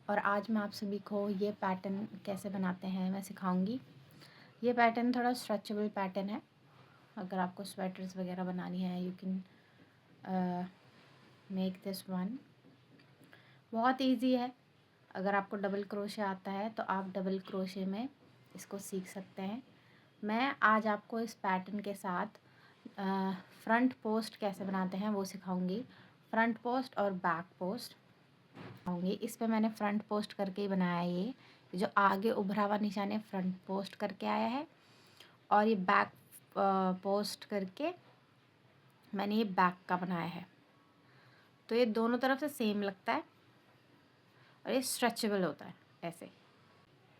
और आज मैं आप सभी को ये पैटर्न कैसे बनाते हैं मैं सिखाऊंगी। ये पैटर्न थोड़ा स्ट्रेचेबल पैटर्न है। अगर आपको स्वेटर्स वगैरह बनानी है you can make this one. बहुत इजी है। अगर आपको डबल क्रोशे आता है तो आप डबल क्रोशे में इसको सीख सकते हैं। मैं आज आपको इस पैटर्न के साथ फ्रंट पोस्ट कैसे बनाते हैं वो सिखाऊंगी। फ्रंट पोस्ट और बैक पोस्ट आऊँगी। इस पे मैंने फ्रंट पोस्ट करके ही बनाया है। ये जो आगे उभरा हुआ निशान है फ्रंट पोस्ट करके आया है और ये बैक पोस्ट करके मैंने ये बैक का बनाया है। तो ये दोनों तरफ से सेम लगता है और ये स्ट्रेचेबल होता है ऐसे।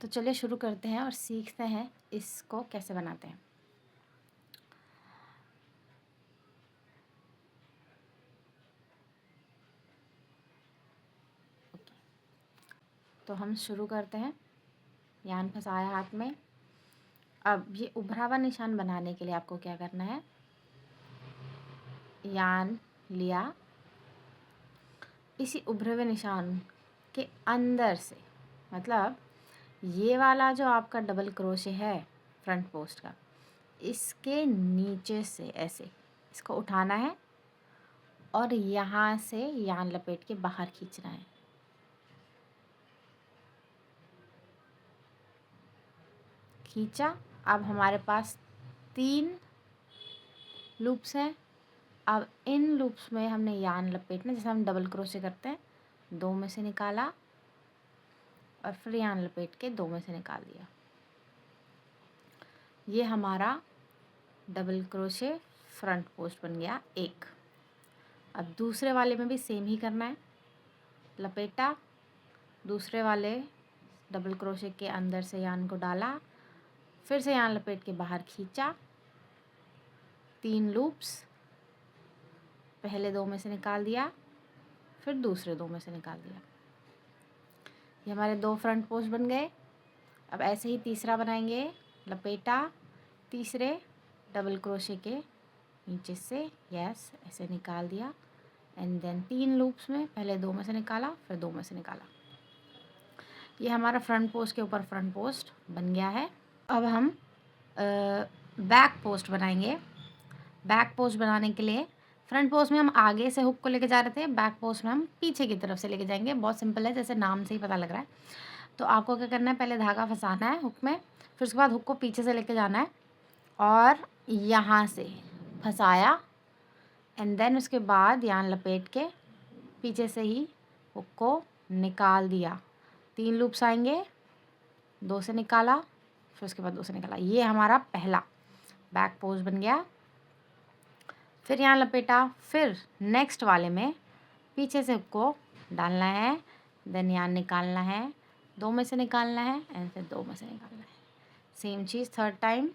तो चलिए शुरू करते हैं और सीखते हैं इसको कैसे बनाते हैं। ओके, तो हम शुरू करते हैं। यान फंसाया हाथ में। अब ये उभरा हुआ निशान बनाने के लिए आपको क्या करना है, यान लिया, इसी उभरे हुए निशान के अंदर से, मतलब ये वाला जो आपका डबल क्रोशे है फ्रंट पोस्ट का, इसके नीचे से ऐसे इसको उठाना है और यहाँ से यान लपेट के बाहर खींचना है। खींचा। अब हमारे पास 3 लूप्स हैं। अब इन लूप्स में हमने यान लपेटना, जैसे हम डबल क्रोशे करते हैं, 2 में से निकाला और फिर यान लपेट के 2 में से निकाल दिया। ये हमारा डबल क्रोशे फ्रंट पोस्ट बन गया एक। अब दूसरे वाले में भी सेम ही करना है। लपेटा, दूसरे वाले डबल क्रोशे के अंदर से यान को डाला, फिर से यान लपेट के बाहर खींचा, 3 लूप्स, पहले 2 में से निकाल दिया, फिर दूसरे 2 में से निकाल दिया। ये हमारे 2 फ्रंट पोस्ट बन गए। अब ऐसे ही तीसरा बनाएंगे। लपेटा, तीसरे डबल क्रोशे के नीचे से यस ऐसे निकाल दिया एंड देन 3 लूप्स में पहले 2 में से निकाला, फिर 2 में से निकाला। ये हमारा फ्रंट पोस्ट के ऊपर फ्रंट पोस्ट बन गया है। अब हम बैक पोस्ट बनाएंगे। बैक पोस्ट बनाने के लिए फ्रंट पोस्ट में हम आगे से हुक को लेके जा रहे थे, बैक पोस्ट में हम पीछे की तरफ से लेके जाएंगे। बहुत सिंपल है, जैसे नाम से ही पता लग रहा है। तो आपको क्या करना है, पहले धागा फंसाना है हुक में, फिर उसके बाद हुक को पीछे से लेके जाना है और यहाँ से फंसाया एंड देन उसके बाद यान लपेट के पीछे से ही हुक को निकाल दिया। 3 लूप्स आएंगे, 2 से निकाला, फिर उसके बाद 2 से निकाला। ये हमारा पहला बैक पोस्ट बन गया। फिर यहाँ लपेटा, फिर नेक्स्ट वाले में पीछे से हुक को डालना है, देन यहाँ निकालना है, 2 में से निकालना है एंड फिर 2 में से निकालना है। सेम चीज़ थर्ड टाइम।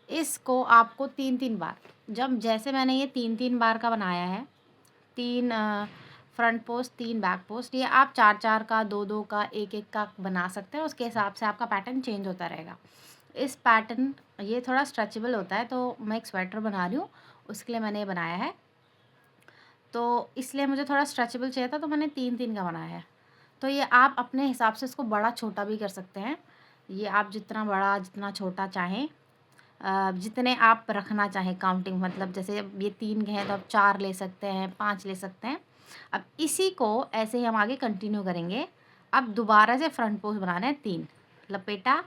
इसको आपको 3-3 बार, जब जैसे मैंने ये 3-3 बार का बनाया है, 3 फ्रंट पोस्ट 3 बैक पोस्ट, ये आप 4-4 का, 2-2 का, 1-1 का बना सकते हैं। उसके हिसाब से आपका पैटर्न चेंज होता रहेगा। इस पैटर्न ये थोड़ा स्ट्रेचेबल होता है, तो मैं एक स्वेटर बना रही हूँ, उसके लिए मैंने ये बनाया है। तो इसलिए मुझे थोड़ा स्ट्रेचेबल चाहिए था, तो मैंने 3-3 का बनाया है। तो ये आप अपने हिसाब से इसको बड़ा छोटा भी कर सकते हैं। ये आप जितना बड़ा जितना छोटा चाहें, जितने आप रखना चाहें काउंटिंग, मतलब जैसे ये 3 के हैं तो आप 4 ले सकते हैं, 5 ले सकते हैं। अब इसी को ऐसे ही हम आगे कंटिन्यू करेंगे। अब दोबारा से फ्रंट पोस्ट बनाना है 3। लपेटा,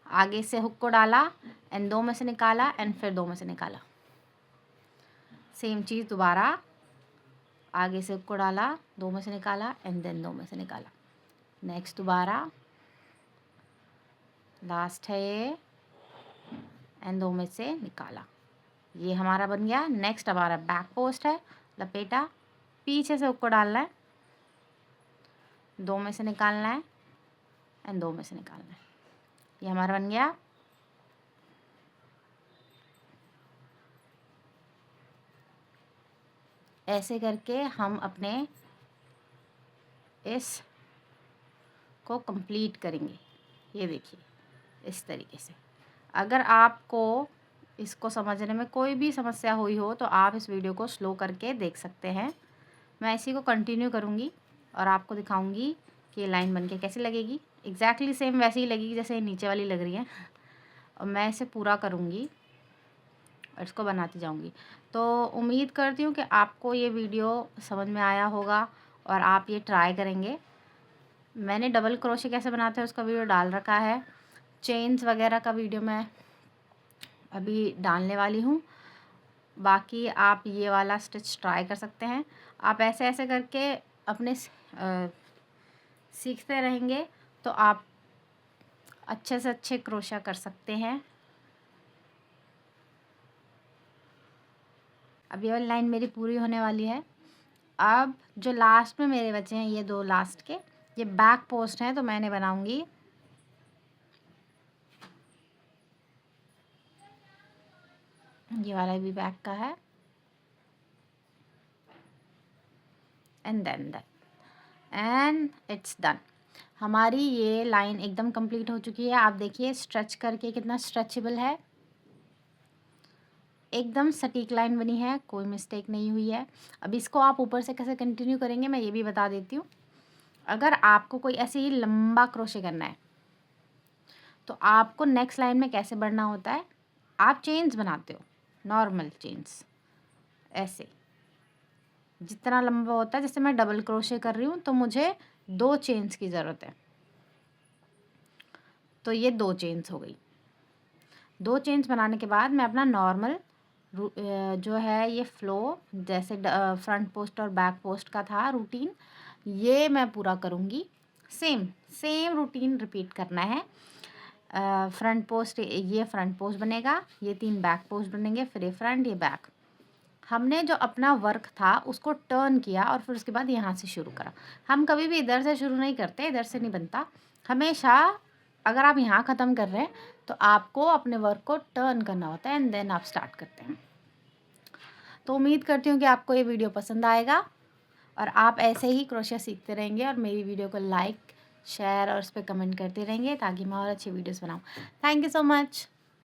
आगे से हुक को डाला एंड 2 में से निकाला एंड फिर 2 में से निकाला। सेम चीज़ दोबारा, आगे से हुक को डाला, 2 में से निकाला एंड देन 2 में से निकाला। नेक्स्ट दोबारा, लास्ट है ये एंड 2 में से निकाला। ये हमारा बन गया। नेक्स्ट हमारा बैक पोस्ट है। लपेटा, पीछे से हुक को डालना है, 2 में से निकालना है एंड 2 में से निकालना है। ये हमारा बन गया। ऐसे करके हम अपने इस को कंप्लीट करेंगे। ये देखिए इस तरीके से। अगर आपको इसको समझने में कोई भी समस्या हुई हो तो आप इस वीडियो को स्लो करके देख सकते हैं। मैं इसी को कंटिन्यू करूँगी और आपको दिखाऊँगी कि ये लाइन बन के कैसी लगेगी। एग्जैक्टली सेम वैसे ही लगेगी जैसे नीचे वाली लग रही है। और मैं इसे पूरा करूँगी और इसको बनाती जाऊँगी। तो उम्मीद करती हूँ कि आपको ये वीडियो समझ में आया होगा और आप ये ट्राई करेंगे। मैंने डबल क्रोशे कैसे बनाते हैं उसका वीडियो डाल रखा है। चेन्स वगैरह का वीडियो मैं अभी डालने वाली हूँ। बाकी आप ये वाला स्टिच ट्राई कर सकते हैं। आप ऐसे ऐसे करके अपने सीखते रहेंगे तो आप अच्छे से अच्छे क्रोशा कर सकते हैं। अब ये वाली लाइन मेरी पूरी होने वाली है। अब जो लास्ट में मेरे बचे हैं ये 2 लास्ट के, ये बैक पोस्ट हैं तो मैंने बनाऊंगी ये वाला भी बैक का है। And it's done. हमारी ये लाइन एकदम कंप्लीट हो चुकी है। आप देखिए स्ट्रेच करके कितना स्ट्रेचेबल है, एकदम सटीक लाइन बनी है, कोई मिस्टेक नहीं हुई है। अब इसको आप ऊपर से कैसे कंटिन्यू करेंगे मैं ये भी बता देती हूँ। अगर आपको कोई ऐसे ही लंबा क्रोशे करना है तो आपको नेक्स्ट लाइन में कैसे बढ़ना होता है, आप चेन्स बनाते हो नॉर्मल चेन्स, ऐसे जितना लंबा होता है। जैसे मैं डबल क्रोशे कर रही हूँ तो मुझे 2 चेन्स की ज़रूरत है, तो ये 2 चेन्स हो गई। 2 चेन्स बनाने के बाद मैं अपना नॉर्मल जो है ये फ्लो जैसे फ्रंट पोस्ट और बैक पोस्ट का था रूटीन, ये मैं पूरा करूँगी। सेम रूटीन रिपीट करना है। फ्रंट पोस्ट, ये फ्रंट पोस्ट बनेगा, ये 3 बैक पोस्ट बनेंगे, फिर ये फ्रंट ये बैक। हमने जो अपना वर्क था उसको टर्न किया और फिर उसके बाद यहाँ से शुरू करा। हम कभी भी इधर से शुरू नहीं करते, इधर से नहीं बनता। हमेशा अगर आप यहाँ ख़त्म कर रहे हैं तो आपको अपने वर्क को टर्न करना होता है एंड देन आप स्टार्ट करते हैं। तो उम्मीद करती हूँ कि आपको ये वीडियो पसंद आएगा और आप ऐसे ही क्रोशिया सीखते रहेंगे और मेरी वीडियो को लाइक शेयर और उस पर कमेंट करते रहेंगे ताकि मैं और अच्छी वीडियोस बनाऊँ। Thank you so much.